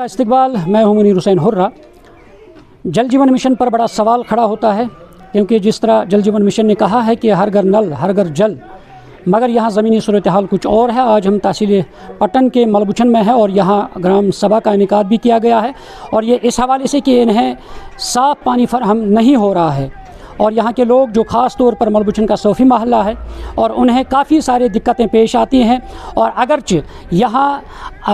आपका इस्तकबाल। मैं हूं मुनीर हुसैन हुर्रा। जल जीवन मिशन पर बड़ा सवाल खड़ा होता है, क्योंकि जिस तरह जल जीवन मिशन ने कहा है कि हर घर नल हर घर जल, मगर यहाँ ज़मीनी सूरत हाल कुछ और है। आज हम तहसील पट्टन के मलबुछन में है और यहाँ ग्राम सभा का इनेकाद भी किया गया है, और ये इस हवाले से कि इन्हें साफ़ पानी फराहम नहीं हो रहा है। और यहाँ के लोग जो ख़ास तौर पर मलबुछन का सोफ़ी महल्ला है, और उन्हें काफ़ी सारी दिक्कतें पेश आती हैं। और अगरचे यहाँ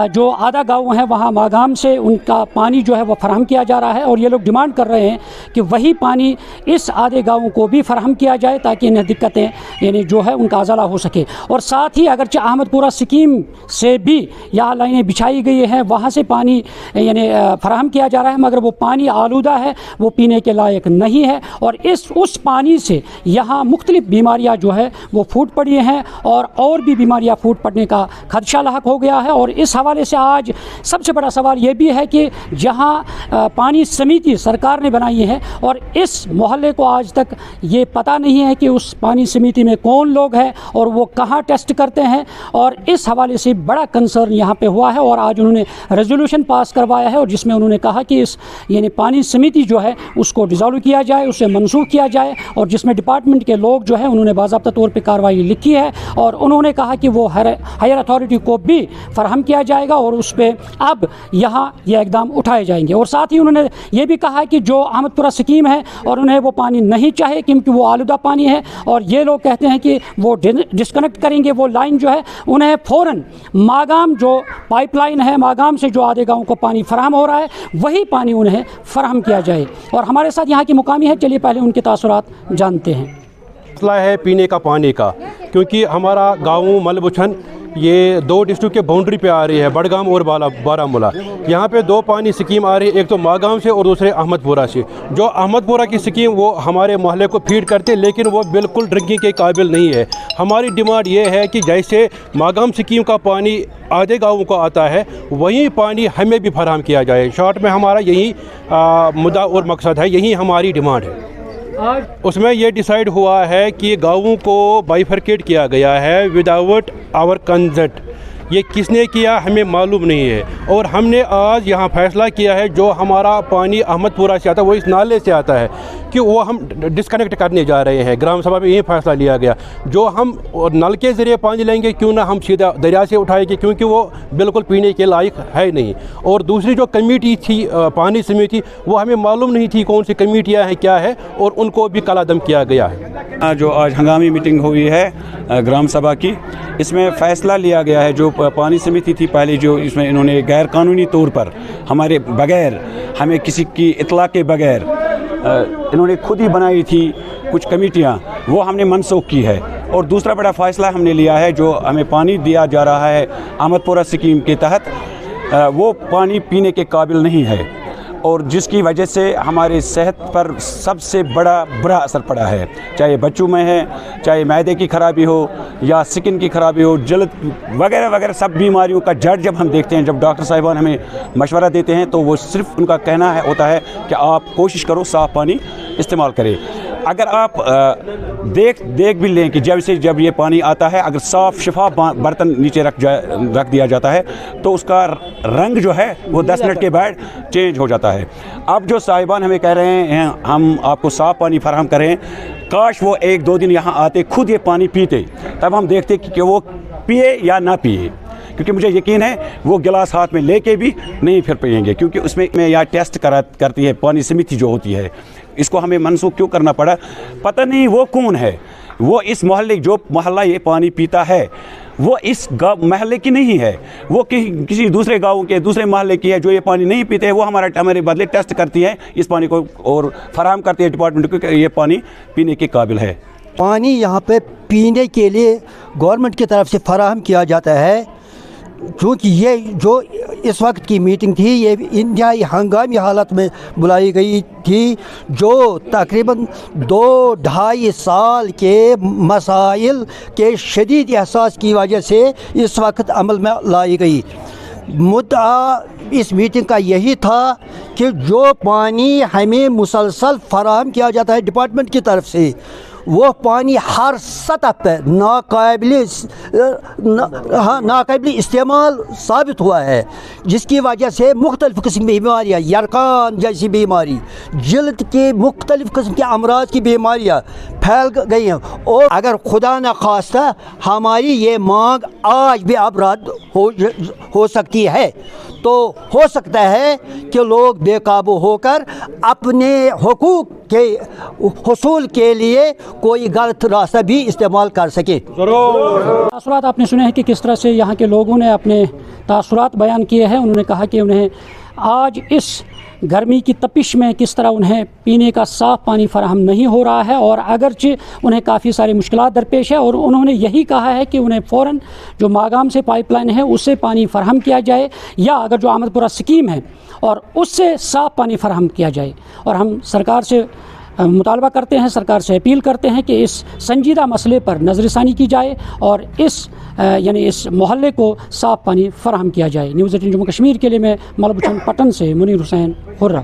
जो आधा गाँव है वहाँ मागाम से उनका पानी जो है वो फराहम किया जा रहा है, और ये लोग डिमांड कर रहे हैं कि वही पानी इस आधे गाँव को भी फराहम किया जाए ताकि इन्हें दिक्कतें यानी जो है उनका अज़ला हो सके। और साथ ही अगरचे अहमदपुरा स्कीम से भी यहाँ लाइनें बिछाई गई हैं, वहाँ से पानी यानी फराहम किया जा रहा है, मगर वो पानी आलूदा है, वो पीने के लायक नहीं है। और उस पानी से यहाँ मुख्तलिफ बीमारियाँ जो है वो फूट पड़ी हैं, और भी बीमारियाँ फूट पड़ने का खदशा लाहक हो गया है। और इस हवाले से आज सबसे बड़ा सवाल ये भी है कि जहाँ पानी समिति सरकार ने बनाई है, और इस मोहल्ले को आज तक ये पता नहीं है कि उस पानी समिति में कौन लोग हैं और वो कहाँ टेस्ट करते हैं, और इस हवाले से बड़ा कंसर्न यहाँ पे हुआ है। और आज उन्होंने रेजोल्यूशन पास करवाया है, और जिसमें उन्होंने कहा कि इस यानी पानी समिति जो है उसको डिज़ोल्व किया जाए, उसे मनसूख किया जाए, और जिसमें डिपार्टमेंट के लोग जो है उन्होंने बाज़ाब्ता तौर पे कार्रवाई लिखी है, और उन्होंने कहा कि वो हायर अथॉरिटी को भी फराहम किया जाएगा और उस पर अब यहाँ ये इकदाम उठाए जाएंगे। और साथ ही उन्होंने ये भी कहा कि जो अहमदपुरा स्कीम है और उन्हें वो पानी नहीं चाहिए क्योंकि वो आलूदा पानी है, और ये लोग कहते हैं कि वो डिस्कनेक्ट करेंगे वो लाइन जो है, उन्हें फ़ौरन मागाम जो पाइपलाइन है मागाम से जो आधे गाँव को पानी फराहम हो रहा है वही पानी उन्हें फराहम किया जाए। और हमारे साथ यहाँ की मुकामी है, चलिए पहले उनके तासुरात जानते हैं। मसला है पीने का पानी का, क्योंकि हमारा गाँव मलबुछन ये दो डिस्ट्रिक्ट के बाउंड्री पे आ रही है, बड़गाम और बारामूला। यहाँ पे दो पानी स्कीम आ रही है, एक तो मागाम से और दूसरे अहमदपुरा से। जो अहमदपुरा की स्कीम वो हमारे मोहल्ले को फीड करते, लेकिन वो बिल्कुल ड्रिंकिंग के काबिल नहीं है। हमारी डिमांड ये है कि जैसे मागाम स्कीम का पानी आधे गाँवों को आता है, वही पानी हमें भी फराहम किया जाए। शॉर्ट में हमारा यही मुद्दा और मकसद है, यही हमारी डिमांड है। उसमें ये डिसाइड हुआ है कि गाँवों को बाइफरकेट किया गया है विदाउट आवर कंसेंट। ये किसने किया हमें मालूम नहीं है, और हमने आज यहाँ फैसला किया है जो हमारा पानी अहमदपुरा से आता है वो इस नाले से आता है कि वो हम डिस्कनेक्ट करने जा रहे हैं। ग्राम सभा में यही फैसला लिया गया, जो हम नल के ज़रिए पानी लेंगे क्यों ना हम सीधा दरिया से उठाएंगे, क्योंकि वो बिल्कुल पीने के लायक है नहीं। और दूसरी जो कमेटी थी पानी समिति, वो हमें मालूम नहीं थी कौन सी कमेटियाँ हैं क्या है, और उनको भी कलादम किया गया है। जो आज हंगामी मीटिंग हुई है ग्राम सभा की, इसमें फ़ैसला लिया गया है जो पानी समिति थी पहले, जो इसमें इन्होंने गैर कानूनी तौर पर हमारे बगैर, हमें किसी की इत्तला के बगैर इन्होंने खुद ही बनाई थी कुछ कमेटियां, वो हमने मनसूख की है। और दूसरा बड़ा फ़ैसला हमने लिया है, जो हमें पानी दिया जा रहा है अहमदपुरा स्कीम के तहत, वो पानी पीने के काबिल नहीं है, और जिसकी वजह से हमारी सेहत पर सबसे बड़ा बुरा असर पड़ा है। चाहे बच्चों में है, चाहे मैदे की ख़राबी हो या स्किन की ख़राबी हो, जल्द वगैरह वगैरह सब बीमारियों का जड़ जब हम देखते हैं, जब डॉक्टर साहिबान हमें मशवरा देते हैं, तो वो सिर्फ उनका कहना है होता है कि आप कोशिश करो साफ़ पानी इस्तेमाल करें। अगर आप देख भी लें कि जब ये पानी आता है, अगर साफ़ शफाफ बर्तन नीचे रख दिया जाता है तो उसका रंग जो है वो 10 मिनट के बाद चेंज हो जाता है। अब जो साहिबान हमें कह रहे हैं हम आपको साफ़ पानी फराहम करें, काश वो 1-2 दिन यहाँ आते, खुद ये पानी पीते, तब हम देखते कि वो पिए या ना पिए। क्योंकि मुझे यकीन है वो गिलास हाथ में लेके भी नहीं फिर पिएंगे, क्योंकि उसमें यहाँ टेस्ट करती है पानी समिति जो होती है। इसको हमें मनसूख क्यों करना पड़ा पता नहीं। वो कौन है, वो इस मोहल्ले, जो मोहल्ला ये पानी पीता है वो इस मोहल्ले की नहीं है, वो किसी दूसरे गाँव के दूसरे मोहल्ले की है जो ये पानी नहीं पीते हैं। वो हमारे बदले टेस्ट करती है इस पानी को और फराहम करती है डिपार्टमेंट को कि ये पानी पीने के काबिल है। पानी यहाँ पे पीने के लिए गवर्नमेंट की तरफ से फराहम किया जाता है, क्योंकि ये जो इस वक्त की मीटिंग थी ये इंतहाई हंगामी हालत में बुलाई गई थी, जो तकरीबन 2-2.5 साल के मसाइल के शदीद एहसास की वजह से इस वक्त अमल में लाई गई। मुद्दा इस मीटिंग का यही था कि जो पानी हमें मुसलसल फराहम किया जाता है डिपार्टमेंट की तरफ से, वो पानी हर सतह पर नाकाबिल इस्तेमाल साबित हुआ है, जिसकी वजह से मुख्तलिफ़ किस्म की बीमारियाँ, यरकान जैसी बीमारी, जल्द के मुख्तलिफ़ किस्म के अमराज की बीमारियाँ फैल गई हैं। और अगर खुदा न खास्ता हमारी ये मांग आज भी अब रद्द हो सकती है, तो हो सकता है कि लोग बेकाबू होकर अपने हुकूक के हुसूल के लिए कोई गलत रास्ता भी इस्तेमाल कर सके। तासुरात आपने सुने हैं कि किस तरह से यहाँ के लोगों ने अपने तासुरात बयान किए हैं। उन्होंने कहा कि उन्हें आज इस गर्मी की तपिश में किस तरह उन्हें पीने का साफ़ पानी फराहम नहीं हो रहा है, और अगरचे उन्हें काफ़ी सारी मुश्किलात दरपेश है। और उन्होंने यही कहा है कि उन्हें फ़ौरन जो मागाम से पाइपलाइन है उससे पानी फराहम किया जाए, या अगर जो अहमदपुरा स्कीम है और उससे साफ़ पानी फराहम किया जाए। और हम सरकार से मुतालबा करते हैं, सरकार से अपील करते हैं कि इस संजीदा मसले पर नज़रसानी की जाए और यानी इस मोहल्ले को साफ़ पानी फराहम किया जाए। न्यूज़ 18 जम्मू कश्मीर के लिए मैं मलबुचन पटन से मुनीर हुसैन हुर्रा।